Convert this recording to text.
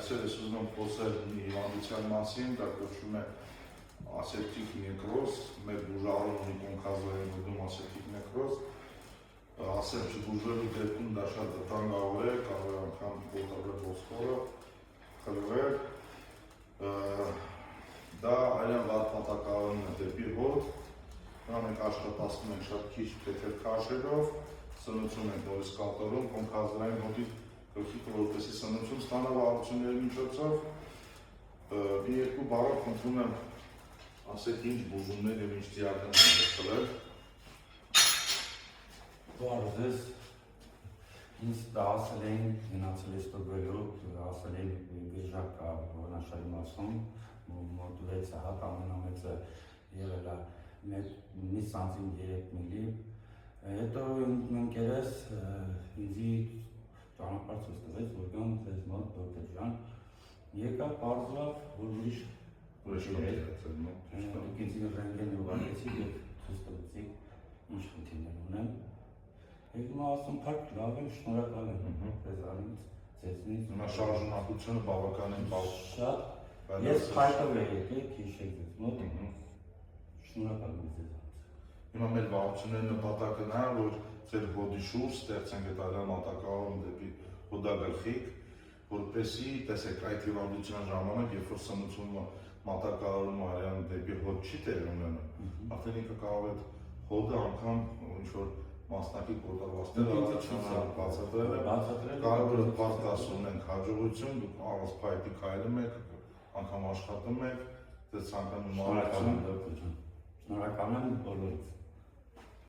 այցել ես ուզում եմ խոսել մի հիվանդության մասին, դա կոչվում է ասեպտիկ նեկրոզ, մեր բուժարում ունի կոնքազային գոտում ասեպտիկ նեկրոզ, ասեմ չբուժվելու դեպքում դա շատ վտանգավոր է, կարող է անգամ կոտրվել ոսկորը, խլվել, դա այլն վատ պատակարարումն է դեպի հոտ, դա մենք աշխատացնում ենք շատ քիչ թեթև քաշերով, սնուցում ենք նորից կատարում, կոնքազային հոտի գլխիկը որպեսզի սնուցում ստանա վարությունների միջոցով, մի երկու բառով խնդրում եմ ասեք ինչ բուժումներ և ինչ դիագնոզ եք խլել։ Բարև ձեզ, ինձ ասել էին գնացել ես տոկվելու, ասել էին բիժակ կա որնաշարի մասում, մոտ 6 հատ ամենամեծը եղել է մի սանտիմ 3 միլի, հետո ընկերս ինձի ճանապարհ ցույց տվեց, որ գամ ձեզ մոտ դոկտոր ջան, եկա պարզվավ, որ ուրիշ ինձ ռենտգեն ուղարկեցի և ցույց տվեցիք ինչ խնդիրներ ունեմ։ Հիմա ասում փակ լավ եմ, շնորհակալ եմ ձեզանից, ձեզնից։ Հիմա շարժունակությունը բավականին շատ, ես փայտով եմ եկել, հիշեք ձեզ մոտ, շնորհակալ եմ ձեզանից։ Հիմա մեր վարությունների նպատակը նա է, որ ձեր հոդի շուրջ ստեղծենք այդ այլան մատակարարում դեպի հոդագլխիկ, որպեսզի տեսեք այդ հիվանդության ժամանակ, երբ որ սնուցումը մատակարարումը արյան դեպի հոդ չի տեղի ունենում, արդեն ինքը կարող է հոդը անգամ ինչ-որ մասնակի կոտրվածքներ բացատրել է, կարող է պարտաս ունենք հաջողություն, դուք առանց փայտի քայլում եք, անգամ աշխատում եք, ձեզ ցանկանում եմ շնորհակալ եմ բոլորից։